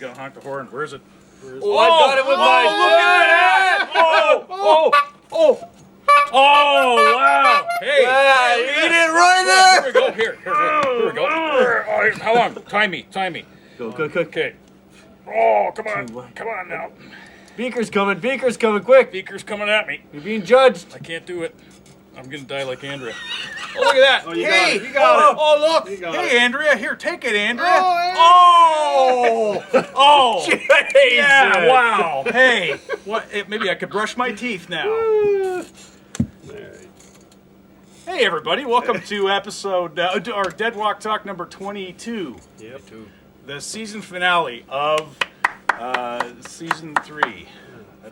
gonna honk the horn. Where is it? Oh, I got it with my... Look at that! Oh, wow! Hey! Yeah, you did it right there! Here we go. Here we go. Oh, how long? Time me. Go. Okay. Oh, come on now. Beaker's coming, quick. Beaker's coming at me. You're being judged. I can't do it. I'm gonna die like Andrea. Oh, look at that. Oh, you got it. You got it. Oh, look. You got Hey, it. Andrea. Here, take it, Andrea. Oh, Oh! Jesus. Yeah, wow. Hey, what? Maybe I could brush my teeth now. Hey, everybody. Welcome to episode, our Dead Walk Talk number 22. Yep. The season finale of season 3.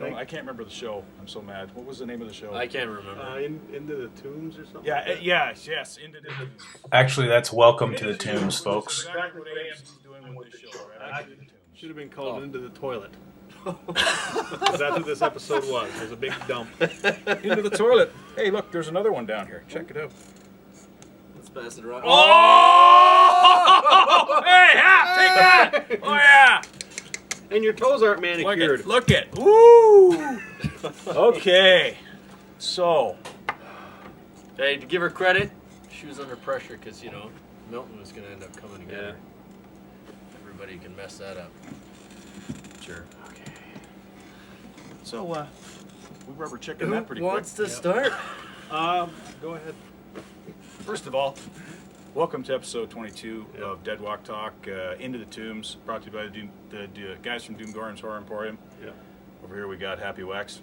I can't remember the show. I'm so mad. What was the name of the show? I can't remember. Into the Tombs or something? Yeah, yes, Into the Tombs. Actually, that's Welcome to the Tombs, folks. Exactly what AMC's doing with this show, right? Into the Tombs. Should have been called Into the Toilet. That's what this episode was. It was a big dump. Into the toilet. Hey, look, there's another one down here. Check it out. Let's pass it around. Oh! Hey, take that! Oh, yeah! And your toes aren't manicured. Look it. Woo! Okay. So. Hey, to give her credit, she was under pressure because, Milton was going to end up coming together. Yeah. Everybody can mess that up. Sure. Okay. So, we rubber chicken Who that pretty wants quick. to start? Go ahead. First of all, welcome to episode 22 of Dead Walk Talk, Into the Tombs, brought to you by the guys from Doomgoran's Horror Emporium. Yeah. Over here we got Happy Wax.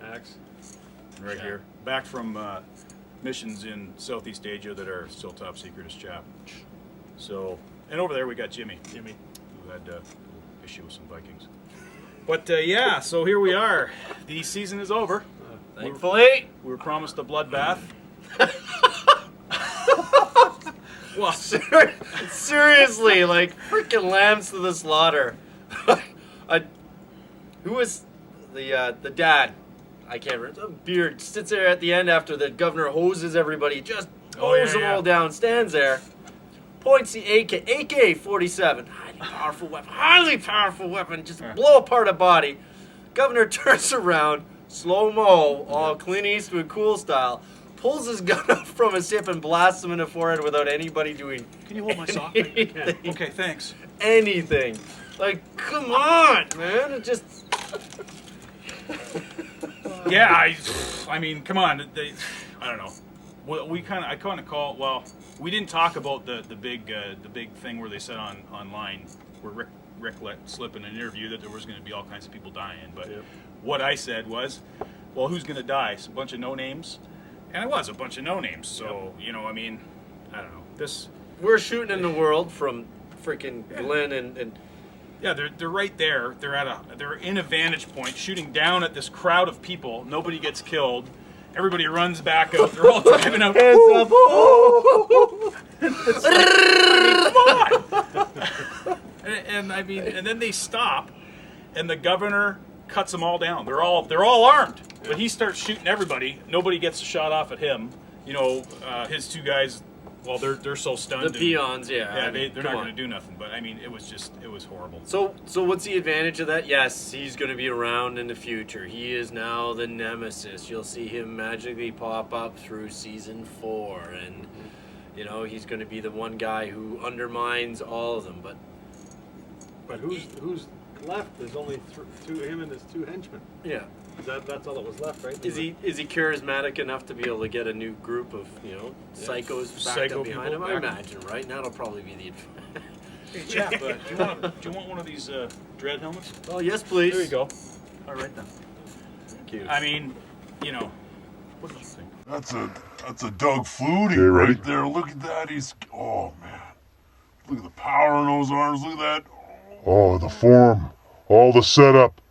Axe. And right here. Back from missions in Southeast Asia that are still top secret as chap. So, and over there we got Jimmy. Who had issue with some Vikings. But yeah, so here we are. The season is over. Thankfully. We were promised a bloodbath. Well, Seriously, like freaking lambs to the slaughter. Who was the dad? I can't remember. Beard sits there at the end after the governor hoses everybody, just hoses them all down, stands there, points the AK-47, highly powerful weapon, just blow apart a body. Governor turns around, slow-mo, all Clint Eastwood cool style, pulls his gun up from his hip and blasts him in the forehead without anybody doing can you hold my sock? anything. Okay, thanks. Anything. Like, come on, man. It just... Yeah, I mean, come on. I don't know. Well, I kind of call. Well, we didn't talk about the big thing where they said online where Rick let slip in an interview that there was going to be all kinds of people dying. But what I said was, well, who's going to die? It's a bunch of no names, and it was a bunch of no names. So I mean, I don't know. We're shooting in the world from freaking Glenn and yeah, they're right there. They're in a vantage point, shooting down at this crowd of people. Nobody gets killed. Everybody runs back out. They're all driving out. Hands up! It's like, come on! and then they stop, and the governor cuts them all down. They're all armed, but he starts shooting everybody. Nobody gets a shot off at him. His two guys. Well, they're so stunned. the peons, they're not going to do nothing. But I mean, it was horrible. So what's the advantage of that? Yes, he's going to be around in the future. He is now the nemesis. You'll see him magically pop up through season 4, and he's going to be the one guy who undermines all of them. But who's left? There's only him and his 2 henchmen. Yeah. That's all that was left, right? Is he charismatic enough to be able to get a new group of psychos backed up behind him? I imagine, right? And that'll probably be the. Hey, chap, do you want one of these dread helmets? Oh yes, please. There you go. All right then. Thank you. I mean, what did you think? That's a Doug Flutie right there. Look at that. Oh man. Look at the power in those arms. Look at that. Oh, the form. All the setup.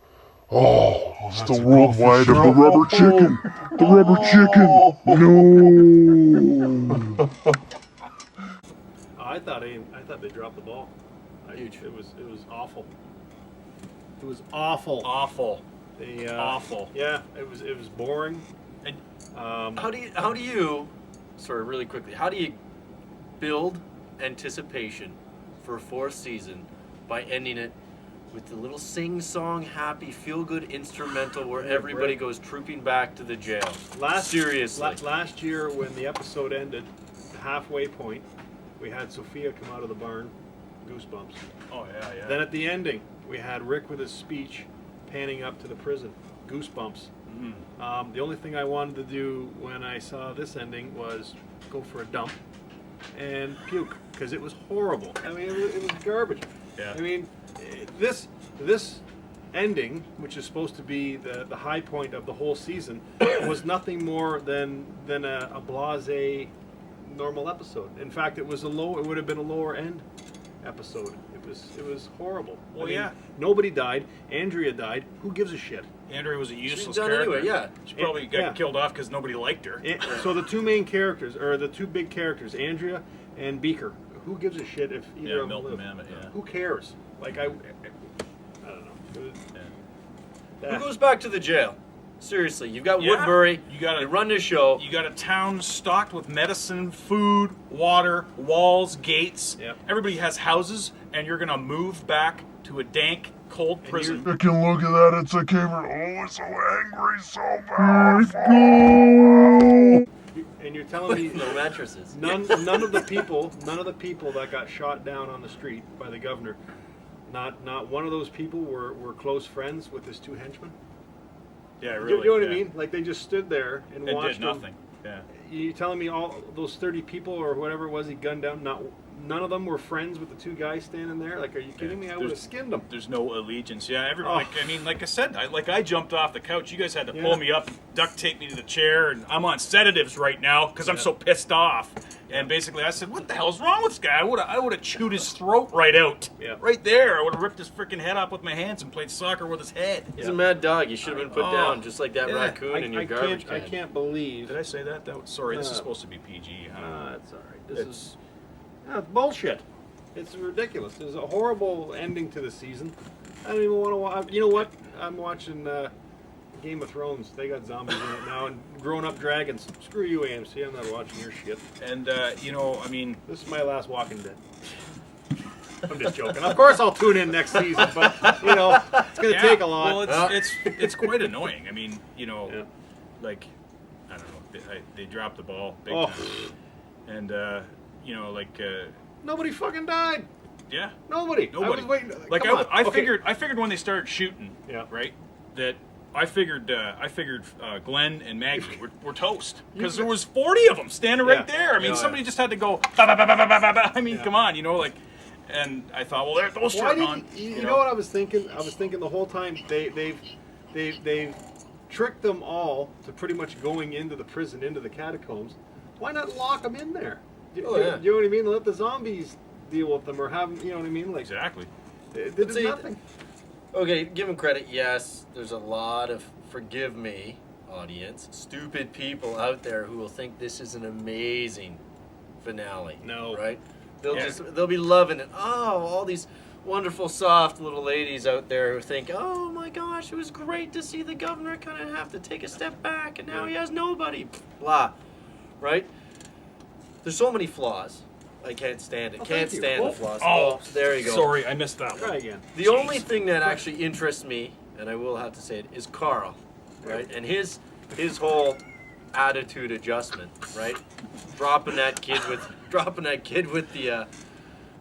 Oh, it's the worldwide of the rubber chicken. The rubber chicken. No. I thought they dropped the ball. Huge. It was awful. It was awful. Awful. Awful. Yeah, it was boring. And, How do you sorry, really quickly, how do you build anticipation for a 4th season by ending it with the little sing-song, happy, feel-good instrumental where everybody goes trooping back to the jail. Seriously. Last year, when the episode ended, the halfway point, we had Sophia come out of the barn, goosebumps. Oh yeah. Then at the ending, we had Rick with his speech, panning up to the prison, goosebumps. Mm-hmm. The only thing I wanted to do when I saw this ending was go for a dump and puke, because it was horrible. I mean, it was garbage. Yeah. I mean, this ending, which is supposed to be the high point of the whole season, was nothing more than a blasé normal episode. In fact, it would have been a lower end episode. It was horrible. Well, yeah. Nobody died. Andrea died. Who gives a shit? Andrea was a useless done character. anyway, yeah. She probably got Yeah. killed off because nobody liked her. So the two main characters, or the two big characters, Andrea and Beaker. Who gives a shit if either of them Milton live? Mamet, yeah. Who cares? Like I don't know. Who goes back to the jail? Seriously, you've got Yeah. Woodbury. You gotta- they run this show. You got a town stocked with medicine, food, water, walls, gates. Yep. Everybody has houses, and you're gonna move back to a dank, cold prison. I can look at that. It's a camera. Oh, it's so angry, so powerful. And you're telling me No mattresses. none of the people that got shot down on the street by the governor, not one of those people were close friends with his two henchmen. Yeah, You really. know what I yeah. mean? Like they just stood there and And watched did him. nothing. Yeah. You telling me all those 30 people or whatever it was he gunned down? None of them were friends with the two guys standing there. Like, are you kidding me? I would have skinned them. There's no allegiance. Yeah, Oh. like I said, I jumped off the couch. You guys had to Yeah. pull me up, duct tape me to the chair, and I'm on sedatives right now because I'm so pissed off. And basically, I said, "What the hell's wrong with this guy? I would have chewed his throat right out, Yeah. right there. I would have ripped his freaking head off with my hands and played soccer with his head." He's a mad dog. You should have been put Oh. down just like that Yeah. raccoon in your garbage I can. can't believe. Did I say that? Sorry, this is No. supposed to be PG. Huh? That's all right. This is bullshit. It's ridiculous. It's a horrible ending to the season. I don't even want to watch. You know what? I'm watching Game of Thrones. They got zombies in it now and grown-up dragons. Screw you, AMC. I'm not watching your shit. And I mean, This is my last Walking Dead. I'm just joking. Of course, I'll tune in next season, but it's gonna take a lot. Well, it's quite annoying. I mean, Yeah. like I don't know, they dropped the ball big Oh. time, and Nobody fucking died. yeah, Nobody. I nobody. was waiting. Like come on. I Okay. figured when they started shooting, Yeah. right, that. I figured Glenn and Maggie were toast because there was 40 of them standing right Yeah. there. I mean, Yeah, somebody just had to go. Ba, ba, ba, ba, ba, ba, ba. I mean, Yeah. come on, and I thought, well, those two Why are gone. did you know what I was thinking? I was thinking the whole time they've tricked them all to pretty much going into the prison, into the catacombs. Why not lock them in there? Oh, yeah. You know what I mean? Let the zombies deal with them, or have them. You know what I mean? Like Exactly. they did See, nothing. Okay, give him credit. Yes, there's a lot of, forgive me, audience, stupid people out there who will think this is an amazing finale. No. Right? Yeah. They'll be loving it. Oh, all these wonderful, soft little ladies out there who think, oh my gosh, it was great to see the governor kind of have to take a step back, and now he has nobody. Blah. Right? There's so many flaws. I can't stand it. Oh, Can't thank you. stand Oh. the flaws. Oh, there you go. Sorry, I missed that one. Try again. The only thing that actually interests me, and I will have to say it, is Carl, right? And his whole attitude adjustment, right? Dropping that kid with the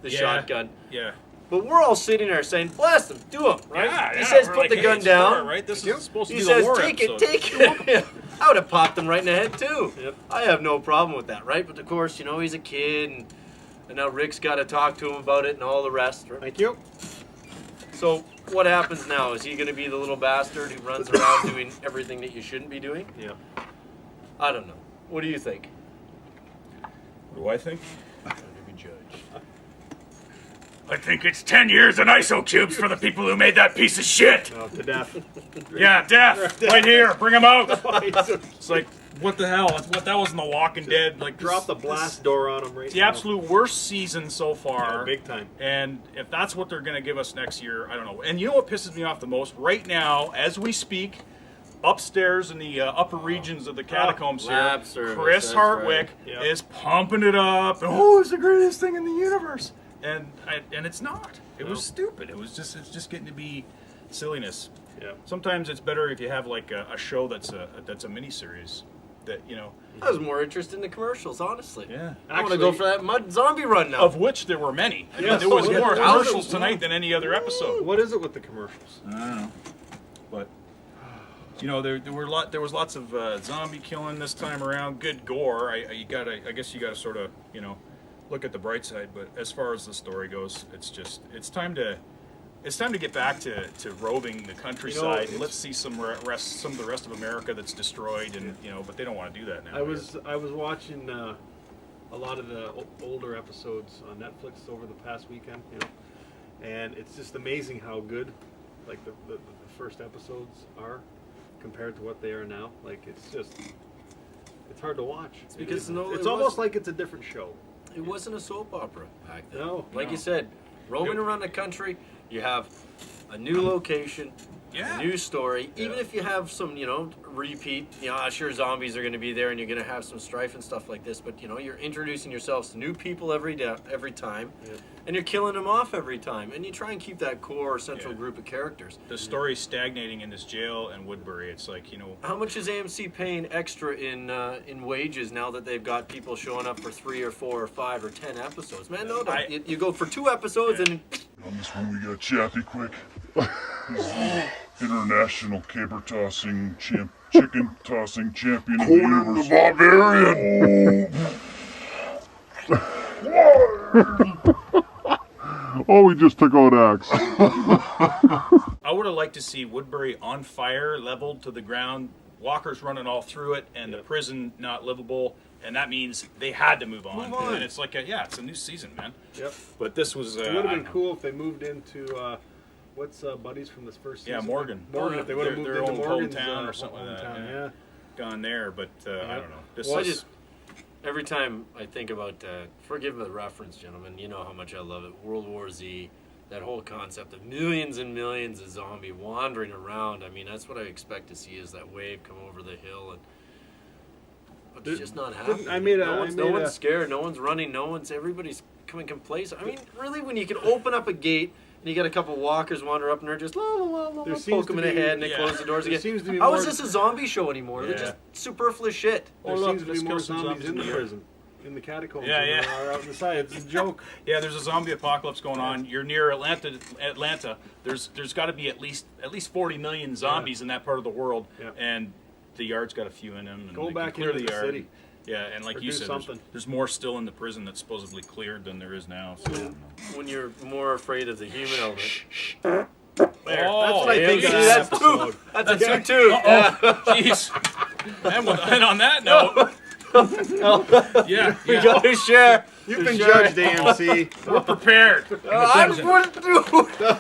Yeah. shotgun. Yeah. But we're all sitting there saying, "Bless him, do him," right? Yeah, He says, we're "Put like, the hey, gun it's down." war, right? This is supposed to He be says, the war "Take episode. it, take it." I would have popped him right in the head too. Yep. I have no problem with that, right? But of course, he's a kid, and now Rick's got to talk to him about it and all the rest. Right? Thank you. So what happens now? Is he going to be the little bastard who runs around doing everything that you shouldn't be doing? Yeah. I don't know. What do you think? What do I think? Going to be judged. I think it's 10 years in ISO cubes for the people who made that piece of shit. Oh, to death. Yeah, death. Right here. Bring him out. It's like, what the hell? That was in The Walking Dead. Like, Drop the blast door on them right It's the now. absolute worst season so far. Yeah, big time. And if that's what they're going to give us next year, I don't know. And you know what pisses me off the most? Right now, as we speak, upstairs in the upper regions of the catacombs lab here, service, Chris that's Hartwick right. Yep. is pumping it up. Oh, it's the greatest thing in the universe. and it's not. It was stupid. It's just getting to be silliness. Yeah. Sometimes it's better if you have like a show that's a miniseries that I was more interested in the commercials, honestly. Yeah. I want to go for that mud zombie run now. Of which there were many. I mean, Yes. there was Yeah, more there commercials was. tonight than any other episode. What is it with the commercials? I don't know, but there was lots of zombie killing this time around. Good gore. I guess you gotta sort of look at the bright side. But as far as the story goes, it's time to get back to roving the countryside. And let's see some of the rest of America that's destroyed, and but they don't want to do that now. I was watching a lot of the older episodes on Netflix over the past weekend, and it's just amazing how good like the first episodes are compared to what they are now. Like it's hard to watch. It's because it's almost like it's a different show. It wasn't a soap opera back then. No, Like you said, roaming around the country, you have a new location, Yeah. a new story. Even if you have some, repeat, sure, zombies are going to be there and you're going to have some strife and stuff like this, but, you're introducing yourselves to new people every time, and you're killing them off every time, and you try and keep that core central group of characters. The story's stagnating in this jail in Woodbury. It's like, How much is AMC paying extra in wages now that they've got people showing up for 3 or 4 or 5 or 10 episodes? Man, no, you go for 2 episodes and On this one, we got Chappie quick. International caber tossing chicken tossing champion of the Conan the Barbarian. Oh, we just took out Axe. I would have liked to see Woodbury on fire, leveled to the ground, walkers running all through it, and the prison not livable. And that means they had to move on. And it's like, it's a new season, man. Yep. But this was. It would have been cool if they moved into what's Buddies from this first season? Yeah, Morgan. Morgan. If they would have moved their into own Morgan's hometown or something like that. hometown, Yeah. Gone there, but I don't know. This Well, is. every time I think about, forgive the reference, gentlemen, you know how much I love it, World War Z, that whole concept of millions and millions of zombie wandering around. I mean, that's what I expect to see is that wave come over the hill, but it's just not happening. No one's scared, no one's running, everybody's coming complacent. I mean, really, when you can open up a gate and you got a couple walkers wander up and they're just poke them in the head and they close the doors again. How is this a zombie show anymore? They're just superfluous shit. There seems to be more zombies in the prison, in the catacombs, Yeah, than there are out in the side. It's a joke. Yeah, there's a zombie apocalypse going on. You're near Atlanta. There's got to be at least 40 million zombies in that part of the world, and the yard's got a few in them. And Go they back can clear into the yard. city. Yeah, and like Or you do said, something. there's more still in the prison that's supposedly cleared than there is now. So. When you're more afraid of the human element. There. That's what I think see, of that's this two. episode. That's a 2-2. Jeez. And on that note, We got to share. You've been judged, AMC. we're prepared. I wouldn't do it.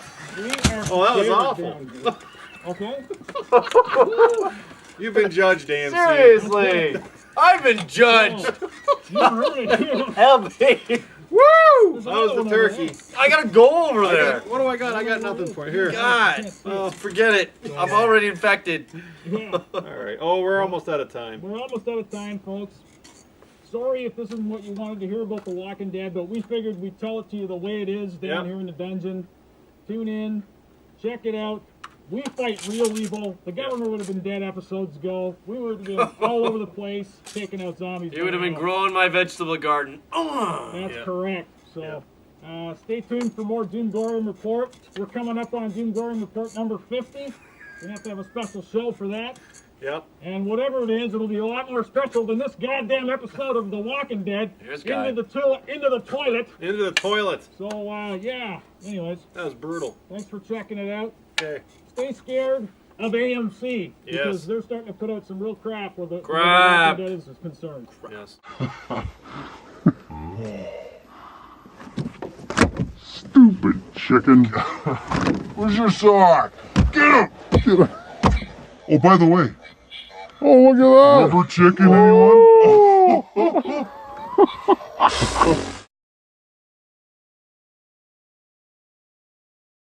Oh, that was awful. Okay. You've been judged, AMC. Seriously. I've been judged. Help me. Woo! That was the turkey. I got to go over there. What do I got? I got nothing for you. Here. God. Forget it. I'm already infected. All right. Oh, we're almost out of time. We're almost out of time, folks. Sorry if this isn't what you wanted to hear about The Walking Dead, but we figured we'd tell it to you the way it is down here in the dungeon. Tune in, check it out. We fight real evil. The governor would have been dead episodes ago. We would have been all over the place taking out zombies. You would have been growing my vegetable garden. That's correct. So stay tuned for more Doom Gorham Report. We're coming up on Doom Gorham Report number 50. We're going to have to have a special show for that. Yep. And whatever it is, it'll be a lot more special than this goddamn episode of The Walking Dead. Into the toilet. Into the toilet. So, yeah. Anyways. That was brutal. Thanks for checking it out. Okay. Stay scared of AMC. Because Yes. they're starting to put out some real crap where the Crap. Walking Dead is concerned. Yes. Stupid chicken. Where's your sock? Get him! Oh, by the way. Oh, look at that. Rubber chicken, anyone?